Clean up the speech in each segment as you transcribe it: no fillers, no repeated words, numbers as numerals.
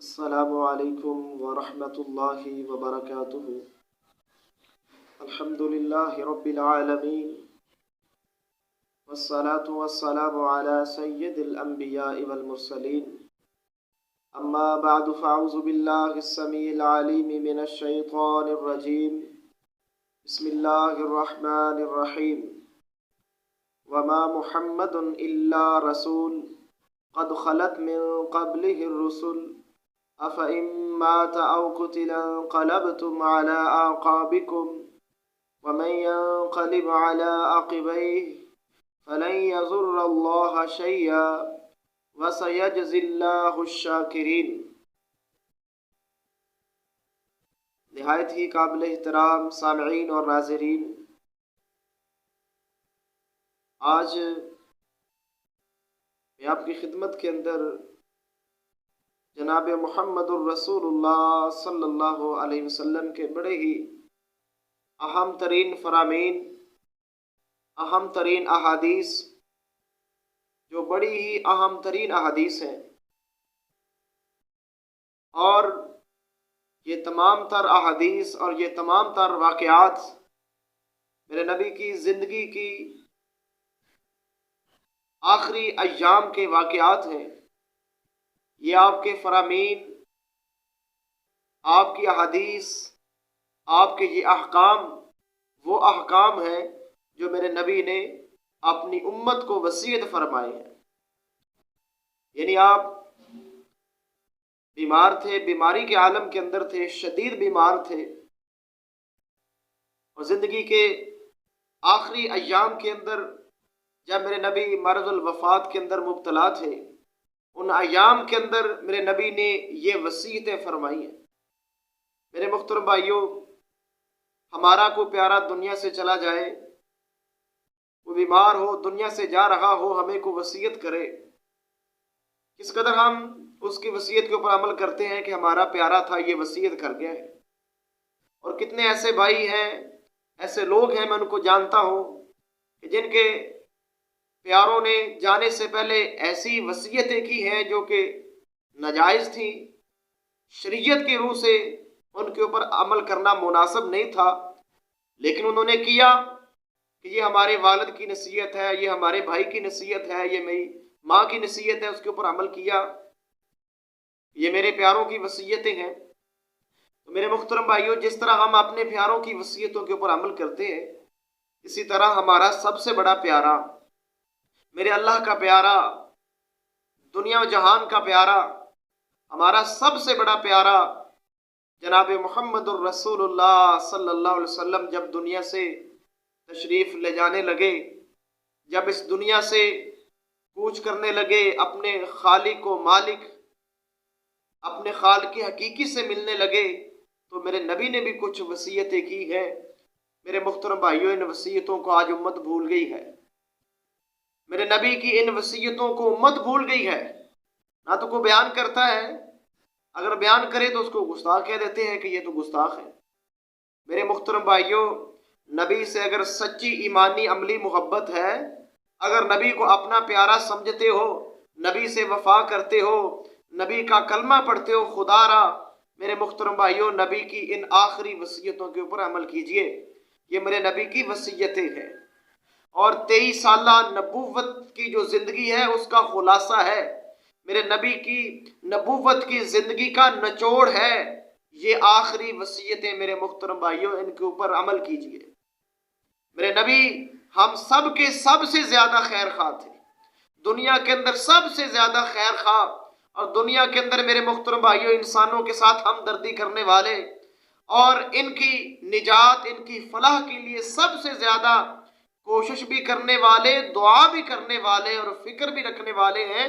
السلام علیکم ورحمۃ اللہ وبرکاتہ۔ الحمد للہ رب العالمین، والصلاة والسلام علی سید الانبیاء والمرسلین، اما بعد فاعوذ باللہ السمیع العلیم من الشیطان الرجیم، بسم اللہ الرحمن الرحیم۔ وما محمد الا رسول قد خلت من قبله الرسل أفإن مات أو قتل انقلبتم على أعقابكم ومن ينقلب على عقبيه فلن يضر الله شيئا وسيجزي الله الشاكرين۔ نہایت ہی قابل احترام سامعین اور ناظرین، آج میں آپ کی خدمت کے اندر جناب محمد الرسول اللہ صلی اللہ علیہ وسلم کے بڑے ہی اہم ترین فرامین، اہم ترین احادیث، جو بڑی ہی اہم ترین احادیث ہیں، اور یہ تمام تر احادیث اور یہ تمام تر واقعات میرے نبی کی زندگی کی آخری ایام کے واقعات ہیں۔ یہ آپ کے فرامین، آپ کی احادیث، آپ کے یہ احکام وہ احکام ہیں جو میرے نبی نے اپنی امت کو وصیت فرمائے ہیں۔ یعنی آپ بیمار تھے، بیماری کے عالم کے اندر تھے، شدید بیمار تھے، اور زندگی کے آخری ایام کے اندر جب میرے نبی مرض الوفات کے اندر مبتلا تھے، ان ایام کے اندر میرے نبی نے یہ وصیتیں فرمائی ہیں۔ میرے محترم بھائیوں، ہمارا کوئی پیارا دنیا سے چلا جائے، وہ بیمار ہو، دنیا سے جا رہا ہو، ہمیں کوئی وصیت کرے، کس قدر ہم اس کی وصیت کے اوپر عمل کرتے ہیں کہ ہمارا پیارا تھا یہ وصیت کر گیا ہے۔ اور کتنے ایسے بھائی ہیں، ایسے لوگ ہیں، میں ان کو جانتا ہوں کہ جن کے پیاروں نے جانے سے پہلے ایسی وصیتیں کی ہیں جو کہ ناجائز تھیں، شریعت کی روح سے ان کے اوپر عمل کرنا مناسب نہیں تھا، لیکن انہوں نے کیا کہ یہ ہمارے والد کی نصیحت ہے، یہ ہمارے بھائی کی نصیحت ہے، یہ میری ماں کی نصیحت ہے، اس کے اوپر عمل کیا، یہ میرے پیاروں کی وصیتیں ہیں۔ تو میرے محترم بھائیوں، جس طرح ہم اپنے پیاروں کی وصیتوں کے اوپر عمل کرتے ہیں، اسی طرح ہمارا سب سے بڑا پیارا، میرے اللہ کا پیارا، دنیا و جہان کا پیارا، ہمارا سب سے بڑا پیارا جناب محمد الرسول اللہ صلی اللہ علیہ وسلم جب دنیا سے تشریف لے جانے لگے، جب اس دنیا سے کوچ کرنے لگے، اپنے خالق و مالک، اپنے خالق حقیقی سے ملنے لگے، تو میرے نبی نے بھی کچھ وصیتیں کی ہیں۔ میرے محترم بھائیوں، ان وصیتوں کو آج امت بھول گئی ہے، میرے نبی کی ان وصیتوں کو امت بھول گئی ہے۔ نہ تو کوئی بیان کرتا ہے، اگر بیان کرے تو اس کو گستاخ کہہ دیتے ہیں کہ یہ تو گستاخ ہے۔ میرے محترم بھائیوں، نبی سے اگر سچی ایمانی عملی محبت ہے، اگر نبی کو اپنا پیارا سمجھتے ہو، نبی سے وفا کرتے ہو، نبی کا کلمہ پڑھتے ہو، خدا را میرے محترم بھائیوں، نبی کی ان آخری وصیتوں کے اوپر عمل کیجئے۔ یہ میرے نبی کی وصیتیں ہیں، اور 23 سالہ نبوت کی جو زندگی ہے اس کا خلاصہ ہے، میرے نبی کی نبوت کی زندگی کا نچوڑ ہے یہ آخری وصیتیں۔ میرے محترم بھائیوں، ان کے اوپر عمل کیجئے۔ میرے نبی ہم سب کے سب سے زیادہ خیر خواہ تھے، دنیا کے اندر سب سے زیادہ خیر خواہ، اور دنیا کے اندر میرے محترم بھائیوں انسانوں کے ساتھ ہمدردی کرنے والے، اور ان کی نجات، ان کی فلاح کے لیے سب سے زیادہ کوشش بھی کرنے والے، دعا بھی کرنے والے، اور فکر بھی رکھنے والے ہیں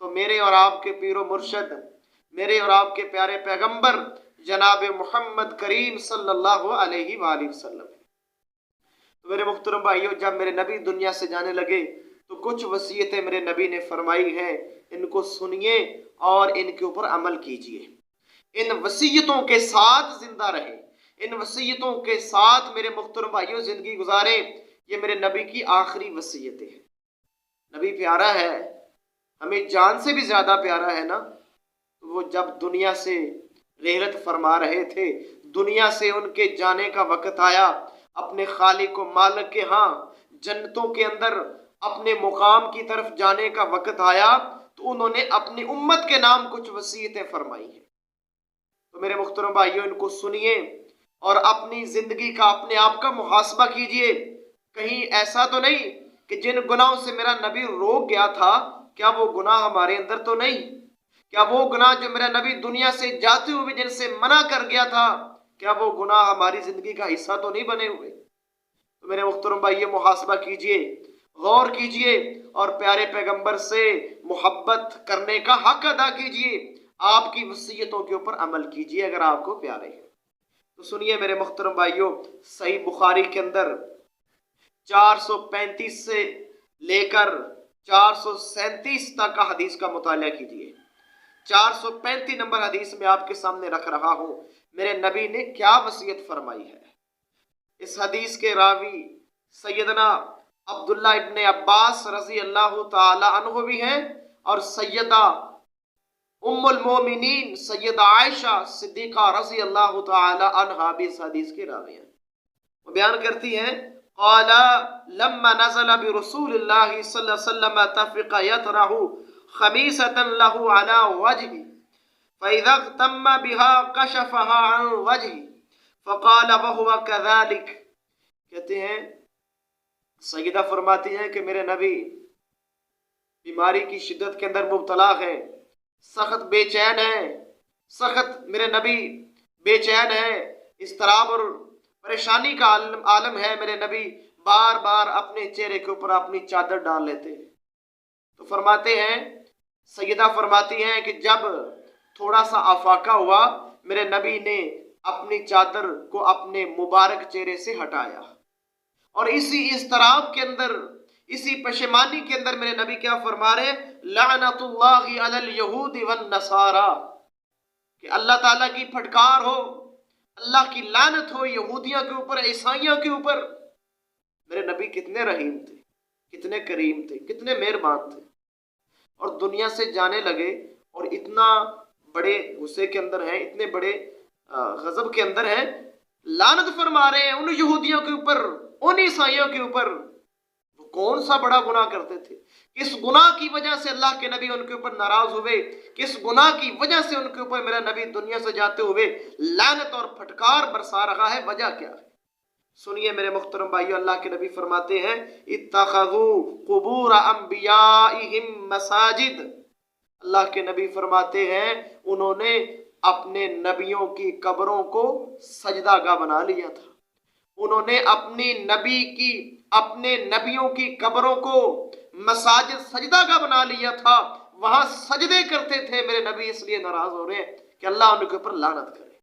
تو میرے اور آپ کے پیر و مرشد، میرے اور آپ کے پیارے پیغمبر جناب محمد کریم صلی اللہ علیہ وآلہ وسلم۔ تو میرے محترم بھائیوں، جب میرے نبی دنیا سے جانے لگے تو کچھ وصیتیں میرے نبی نے فرمائی ہیں، ان کو سنیے اور ان کے اوپر عمل کیجیے، ان وصیتوں کے ساتھ زندہ رہیں، ان وصیتوں کے ساتھ میرے محترم بھائیوں زندگی گزاریں۔ یہ میرے نبی کی آخری وصیتیں ہیں۔ نبی پیارا ہے، ہمیں جان سے بھی زیادہ پیارا ہے نا، تو وہ جب دنیا سے رحلت فرما رہے تھے، دنیا سے ان کے جانے کا وقت آیا، اپنے خالق و مالک کے ہاں جنتوں کے اندر اپنے مقام کی طرف جانے کا وقت آیا، تو انہوں نے اپنی امت کے نام کچھ وصیتیں فرمائی ہیں۔ تو میرے محترم بھائیوں، ان کو سنیے اور اپنی زندگی کا، اپنے آپ کا محاسبہ کیجئے۔ کہیں ایسا تو نہیں کہ جن گناہوں سے میرا نبی روک گیا تھا، کیا وہ گناہ ہمارے اندر تو نہیں؟ کیا وہ گناہ جو میرا نبی دنیا سے جاتے ہوئے جن سے منع کر گیا تھا، کیا وہ گناہ ہماری زندگی کا حصہ تو نہیں بنے ہوئے؟ تو میرے محترم بھائی، یہ محاسبہ کیجئے، غور کیجئے اور پیارے پیغمبر سے محبت کرنے کا حق ادا کیجئے، آپ کی وصیتوں کے اوپر عمل کیجئے اگر آپ کو پیارے ہیں۔ تو سنیے میرے محترم بھائیوں، صحیح بخاری کے اندر 435 سے لے کر 437 تک کا حدیث کا مطالعہ کیجئے۔ 435 نمبر حدیث میں آپ کے سامنے رکھ رہا ہوں، میرے نبی نے کیا وصیت فرمائی ہے۔ اس حدیث کے راوی سیدنا عبداللہ ابن عباس رضی اللہ تعالی عنہ بھی ہیں، اور سیدہ ام المومنین سیدہ عائشہ صدیقہ رضی اللہ تعالی عنہا بھی اس حدیث کے راوی ہیں۔ وہ بیان کرتی ہیں، قال لما نزل برسول اللہ صلی اللہ علیہ وسلم تفق يطرح خمیسة له على وجهه فإذا اغتم بها كشفها عن وجهه فقال وهو كذلك۔ کہتے ہیں، سیدہ فرماتی ہیں کہ میرے نبی بیماری کی شدت کے اندر مبتلا ہیں، سخت بے چین ہیں، سخت میرے نبی بے چین ہیں، اضطراب اور پریشانی کا عالم ہے۔ میرے نبی بار بار اپنے چہرے کے اوپر اپنی چادر ڈال لیتے ہیں۔ تو فرماتے ہیں، سیدہ فرماتی ہیں کہ جب تھوڑا سا افاقہ ہوا، میرے نبی نے اپنی چادر کو اپنے مبارک چہرے سے ہٹایا، اور اسی اضطراب کے اندر، اسی پشیمانی کے اندر میرے نبی کیا فرما رہے ہیں، لعنت اللہ علی الیہود والنصارى، کہ اللہ تعالیٰ کی پھٹکار ہو، اللہ کی لعنت ہو یہودیوں کے اوپر، عیسائیوں کے اوپر۔ میرے نبی کتنے رحیم تھے، کتنے کریم تھے، کتنے مہربان تھے، اور دنیا سے جانے لگے اور اتنا بڑے غصے کے اندر ہیں، اتنے بڑے غضب کے اندر ہیں، لعنت فرما رہے ہیں ان یہودیوں کے اوپر، ان عیسائیوں کے اوپر۔ وہ کون سا بڑا گناہ کرتے تھے، کس گناہ کی وجہ سے اللہ کے نبی ان کے اوپر ناراض ہوئے، کس گناہ کی وجہ سے ان کے اوپر میرا نبی دنیا سے جاتے ہوئے لعنت اور پھٹکار برسا رہا ہے، وجہ کیا ہے؟ سنیے میرے محترم بھائیو، اللہ کے نبی فرماتے ہیں، اتخذوا قبور انبیائہم مساجد۔ اللہ کے نبی فرماتے ہیں، انہوں نے اپنے نبیوں کی قبروں کو سجدہ گاہ بنا لیا تھا۔ انہوں نے اپنے نبیوں کی قبروں کو مساجد، سجدہ گاہ بنا لیا تھا، وہاں سجدے کرتے تھے۔ میرے نبی اس لیے ناراض ہو رہے ہیں کہ اللہ ان کے اوپر لعنت کرے،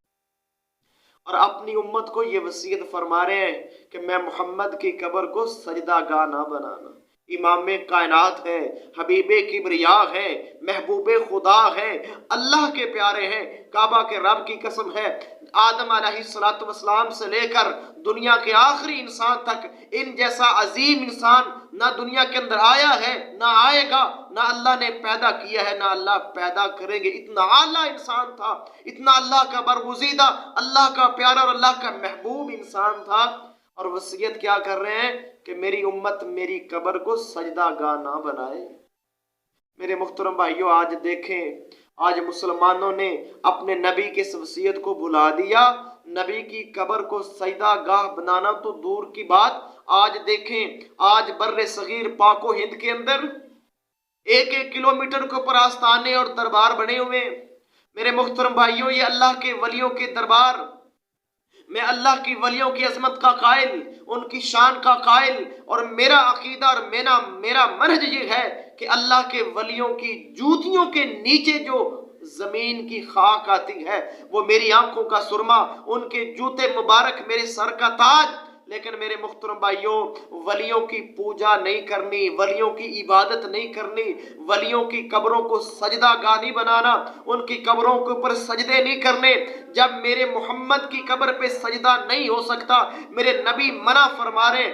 اور اپنی امت کو یہ وصیت فرما رہے ہیں کہ میں محمد کی قبر کو سجدہ گاہ نہ بنانا۔ امام کائنات ہے، حبیب کبریا ہے، محبوب خدا ہے، اللہ کے پیارے ہیں، کعبہ کے رب کی قسم ہے، آدم علیہ السلام سے لے کر دنیا کے آخری انسان تک ان جیسا عظیم انسان نہ دنیا کے اندر آیا ہے، نہ آئے گا، نہ اللہ نے پیدا کیا ہے، نہ اللہ پیدا کریں گے۔ اتنا اعلیٰ انسان تھا، اتنا اللہ کا برگزیدہ، اللہ کا پیارا اور اللہ کا محبوب انسان تھا، اور وصیت کیا کر رہے ہیں کہ میری امت میری قبر کو سجدہ گاہ نہ بنائے۔ میرے محترم بھائیوں، آج دیکھیں، آج مسلمانوں نے اپنے نبی کی اس وصیت کو بھلا دیا۔ نبی کی قبر کو سجدہ گاہ بنانا تو دور کی بات، آج دیکھیں، آج بر صغیر پاک و ہند کے اندر 1-1 کلومیٹر کے اوپر آستانے اور دربار بنے ہوئے۔ میرے محترم بھائیوں، یہ اللہ کے ولیوں کے دربار، میں اللہ کی ولیوں کی عظمت کا قائل، ان کی شان کا قائل، اور میرا عقیدہ اور میرا منہج یہ ہے کہ اللہ کے ولیوں کی جوتیوں کے نیچے جو زمین کی خاک آتی ہے وہ میری آنکھوں کا سرما، ان کے جوتے مبارک میرے سر کا تاج۔ لیکن میرے محترم بھائیوں، ولیوں کی پوجا نہیں کرنی، ولیوں کی عبادت نہیں کرنی، ولیوں کی قبروں کو سجدہ گاہ نہیں بنانا، ان کی قبروں کے اوپر سجدے نہیں کرنے۔ جب میرے محمد کی قبر پہ سجدہ نہیں ہو سکتا، میرے نبی منع فرما رہے،